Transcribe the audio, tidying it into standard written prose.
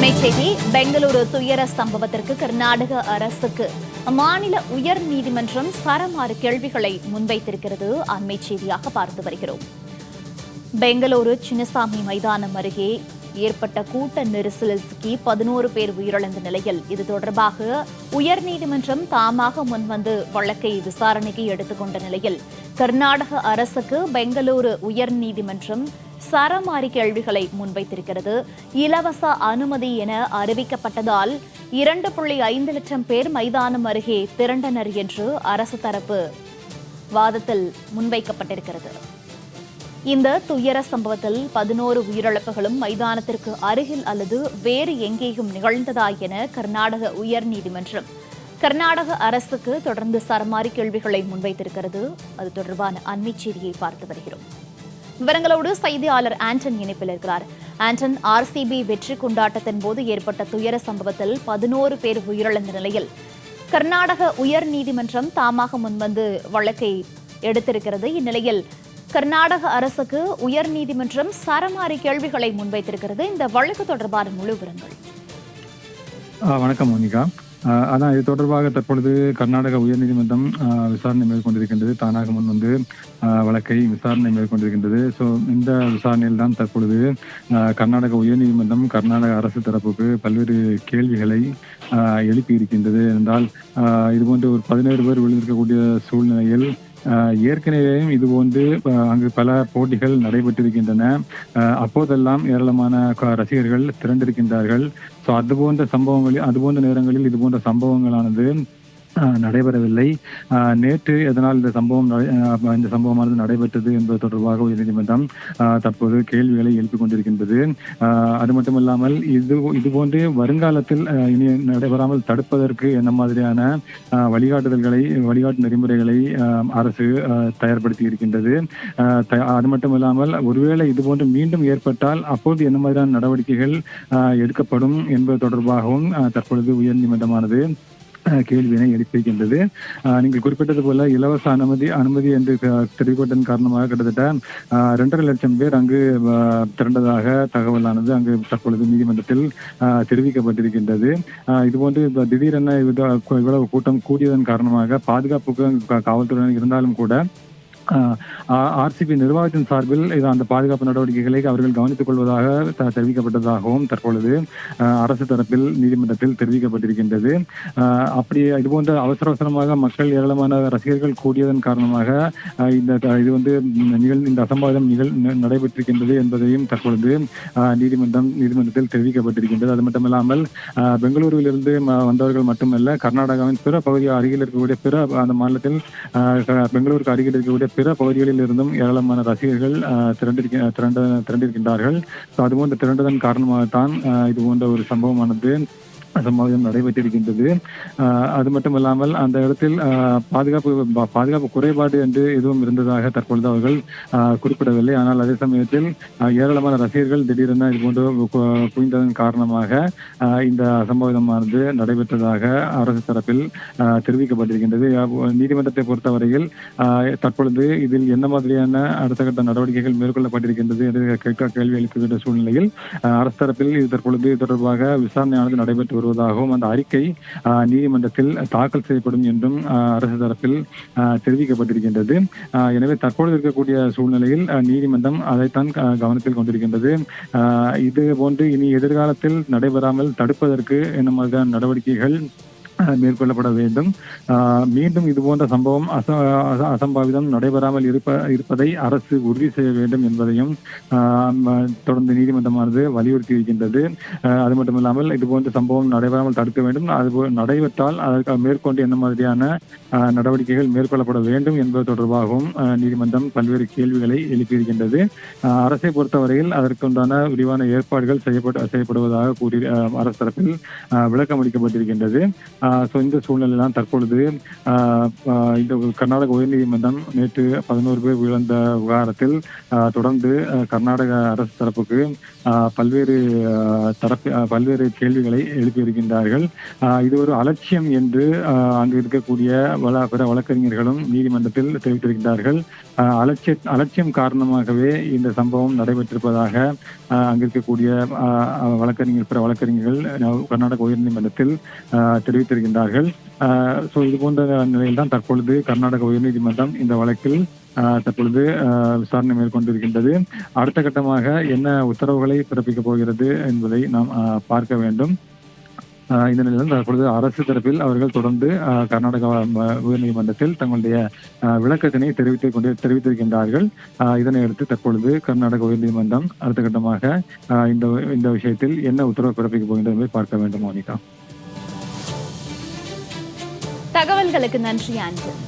அண்மை செய்தி. பெங்களூரு துயர சம்பவத்திற்கு கர்நாடக அரசுக்கு மாநில உயர் நீதிமன்றம் சரமாறு கேள்விகளை முன்வைத்திருக்கிறது. அண்மை செய்தியாக பார்த்து வருகிறோம். பெங்களூரு சின்னசாமி மைதானம் அருகே ஏற்பட்ட கூட்ட நெரிசலில் சிக்கி 11 பேர் உயிரிழந்த நிலையில் இது தொடர்பாக உயர்நீதிமன்றம் தாமாக முன்வந்து வழக்கை விசாரணைக்கு எடுத்துக்கொண்ட நிலையில் கர்நாடக அரசுக்கு பெங்களூரு உயர்நீதிமன்றம் சரமாரி கேள்விகளை முன்வைத்திருக்கிறது. இலவச அனுமதி என அறிவிக்கப்பட்டதால் 2.5 லட்சம் பேர் மைதானம் அருகே திரண்டனர் என்று அரசு தரப்பு வாதத்தில் முன்வைக்கப்பட்டிருக்கிறது. இந்த துயர சம்பவத்தில் 11 உயிரிழப்புகளும் மைதானத்திற்கு அருகில் அல்லது வேறு எங்கேயும் நிகழ்ந்ததா என கர்நாடக உயர்நீதிமன்றம் கர்நாடக அரசுக்கு தொடர்ந்து சரமாரி கேள்விகளை முன்வைத்திருக்கிறது. அது தொடர்பான அண்மை செய்தியை பார்த்து வருகிறோம். விவரங்களோடு செய்தியாளர் ஆண்டன் இணைப்பில் இருக்கிறார். ஆண்டன், RCB வெற்றி கொண்டாட்டத்தின் போது ஏற்பட்ட துயர சம்பவத்தில் 11 பேர் உயிரிழந்த நிலையில் கர்நாடக உயர்நீதிமன்றம் தாமாக முன்வந்து வழக்கை எடுத்திருக்கிறது. இந்நிலையில் கர்நாடக அரசுக்கு உயர்நீதிமன்றம் சரமாரி கேள்விகளை முன்வைத்திருக்கிறது. இந்த வழக்கு தொடர்பான முழு விவரங்கள். வணக்கம் மோனிகா. அதான் இது தொடர்பாக தற்பொழுது கர்நாடக உயர்நீதிமன்றம் விசாரணை மேற்கொண்டிருக்கின்றது. தானாக முன் வந்து வழக்கை விசாரணை மேற்கொண்டிருக்கின்றது. ஸோ இந்த விசாரணையில் தான் தற்பொழுது கர்நாடக உயர்நீதிமன்றம் கர்நாடக அரசு தரப்புக்கு பல்வேறு கேள்விகளை எழுப்பி இருக்கின்றது. என்றால் இதுபோன்று ஒரு 17 பேர் விழுந்திருக்கக்கூடிய சூழ்நிலையில் ஏற்கனவே இதுபோன்று அங்கு பல போட்டிகள் நடைபெற்றிருக்கின்றன. அப்போதெல்லாம் ஏராளமான ரசிகர்கள் திரண்டிருக்கின்றார்கள். ஸோ அதுபோன்ற நேரங்களில் இதுபோன்ற சம்பவங்களானது நடைபெறவில்லை. நேற்று எதனால் இந்த சம்பவமானது நடைபெற்றது என்பது தொடர்பாக உயர்நீதிமன்றம் தற்போது கேள்விகளை எழுப்பிக் கொண்டிருக்கின்றது. அது மட்டுமில்லாமல் இதுபோன்று வருங்காலத்தில் இனி நடைபெறாமல் தடுப்பதற்கு என்ன மாதிரியான வழிகாட்டு நெறிமுறைகளை அரசு தயார்படுத்தி இருக்கின்றது. அது மட்டுமில்லாமல் ஒருவேளை இதுபோன்று மீண்டும் ஏற்பட்டால் அப்போது என்ன மாதிரியான நடவடிக்கைகள் எடுக்கப்படும் என்பது தொடர்பாகவும் தற்பொழுது உயர்நீதிமன்றமானது கேள்வியினை எழுப்பியிருக்கின்றது. நீங்கள் குறிப்பிட்டது போல இலவச அனுமதி என்று தெரிவிக்கப்பட்டதன் காரணமாக கிட்டத்தட்ட 2.5 லட்சம் பேர் அங்கு திரண்டதாக தகவலானது அங்கு தற்பொழுது நீதிமன்றத்தில் தெரிவிக்கப்பட்டிருக்கின்றது. இதுபோன்று திடீரென இவ்வளவு கூட்டம் கூடியதன் காரணமாக பாதுகாப்புக்கு காவல்துறையினர் இருந்தாலும் கூட RCB நிர்வாகத்தின் சார்பில் அந்த பாதுகாப்பு நடவடிக்கைகளை அவர்கள் கவனித்துக் கொள்வதாக தெரிவிக்கப்பட்டதாகவும் தற்பொழுது அரசு தரப்பில் நீதிமன்றத்தில் தெரிவிக்கப்பட்டிருக்கின்றது. அப்படி இதுபோன்ற அவசரமாக மக்கள் ஏராளமான ரசிகர்கள் கூடியதன் காரணமாக இந்த அசம்பாவிதம் நடைபெற்றிருக்கின்றது என்பதையும் தற்பொழுது நீதிமன்றத்தில் தெரிவிக்கப்பட்டிருக்கின்றது. அது மட்டுமில்லாமல் பெங்களூருவில் இருந்து வந்தவர்கள் மட்டுமல்ல, கர்நாடகாவின் பிற பகுதி அருகில் இருக்கக்கூடிய அந்த மாநிலத்தில் பெங்களூருக்கு அருகில் இருக்கக்கூடிய பிற பகுதிகளில் இருந்தும் ஏராளமான ரசிகர்கள் திரண்டிருக்கின்றார்கள். அதுபோன்ற திரண்டதன் காரணமாகத்தான் இது போன்ற ஒரு சம்பவம் நடைபெற்றிருக்கின்றது. அது மட்டுமல்லாமல் அந்த இடத்தில் பாதுகாப்பு குறைபாடு என்று எதுவும் இருந்ததாக தற்பொழுது அவர்கள் குறிப்பிடவில்லை. ஆனால் அதே சமயத்தில் ஏராளமான ரசிகர்கள் திடீரென இதுபோன்று குவிந்ததன் காரணமாக இந்த அசம்பாவிதமானது நடைபெற்றதாக அரசு தரப்பில் தெரிவிக்கப்பட்டிருக்கின்றது. நீதிமன்றத்தை பொறுத்தவரையில் தற்பொழுது இதில் என்ன மாதிரியான அடுத்த கட்ட நடவடிக்கைகள் மேற்கொள்ளப்பட்டிருக்கின்றது என்று கேள்வி எழுப்புகின்ற சூழ்நிலையில் அரசு தரப்பில் இது தொடர்பாக விசாரணையானது நடைபெற்று வருவதாகவும் அந்த அறிக்கை நீதிமன்றத்தில் தாக்கல் செய்யப்படும் என்றும் அரசு தரப்பில் தெரிவிக்கப்பட்டிருக்கின்றது. எனவே தற்பொழுது இருக்கக்கூடிய சூழ்நிலையில் நீதிமன்றம் அதைத்தான் கவனத்தில் கொண்டிருக்கின்றது. இது போன்று இனி எதிர்காலத்தில் நடைபெறாமல் தடுப்பதற்கு என்ன மாதிரியான நடவடிக்கைகள் மேற்கொள்ளப்பட வேண்டும். மீண்டும் இதுபோன்ற அசம்பாவிதம் நடைபெறாமல் இருப்பதை அரசு உறுதி செய்ய வேண்டும் என்பதையும் தொடர்ந்து நீதிமன்றமானது வலியுறுத்தி இருக்கின்றது. அது மட்டுமில்லாமல் இதுபோன்ற சம்பவம் நடைபெறாமல் தடுக்க வேண்டும். அது நடைபெற்றால் அதற்கு மேற்கொண்டு என்ன மாதிரியான நடவடிக்கைகள் மேற்கொள்ளப்பட வேண்டும் என்பது தொடர்பாகவும் நீதிமன்றம் பல்வேறு கேள்விகளை எழுப்பியிருக்கின்றது. அரசை பொறுத்தவரையில் அதற்குண்டான விரிவான ஏற்பாடுகள் செய்யப்படுவதாக கூறி அரசு தரப்பில் விளக்கம் அளிக்கப்பட்டிருக்கின்றது. இந்த சூழ்நிலை தான் தற்பொழுது இந்த கர்நாடக உயர்நீதிமன்றம் நேற்று 11 பேர் உயிரிழந்த விவகாரத்தில் தொடர்ந்து கர்நாடக அரசு தரப்புக்கு பல்வேறு கேள்விகளை எழுப்பியிருக்கின்றார்கள். இது ஒரு அலட்சியம் என்று அங்கு இருக்கக்கூடிய பிற வழக்கறிஞர்களும் நீதிமன்றத்தில் தெரிவித்திருக்கின்றார்கள். அலட்சியம் காரணமாகவே இந்த சம்பவம் நடைபெற்றிருப்பதாக அங்கு இருக்கக்கூடிய பிற வழக்கறிஞர்கள் கர்நாடக உயர்நீதிமன்றத்தில் தெரிவித்திருக்கின்றார்கள். இது போன்ற நிலையில் தான் தற்பொழுது கர்நாடக உயர்நீதிமன்றம் இந்த வழக்கில் தற்பொழுது விசாரணை மேற்கொண்டிருக்கின்றது. அடுத்த கட்டமாக என்ன உத்தரவுகளை பிறப்பிக்கப் போகிறது என்பதை நாம் பார்க்க வேண்டும். இந்த நிலையில் தற்பொழுது அரசு தரப்பில் அவர்கள் தொடர்ந்து கர்நாடக உயர்நீதிமன்றத்தில் தங்களுடைய விளக்கத்தினை தெரிவித்திருக்கின்றார்கள். இதனை அடுத்து தற்பொழுது கர்நாடக உயர்நீதிமன்றம் அடுத்த கட்டமாக இந்த விஷயத்தில் என்ன உத்தரவு பிறப்பிக்கப் போகின்றது என்பதை பார்க்க வேண்டும். மோனிகா, தகவல்களுக்கு நன்றி.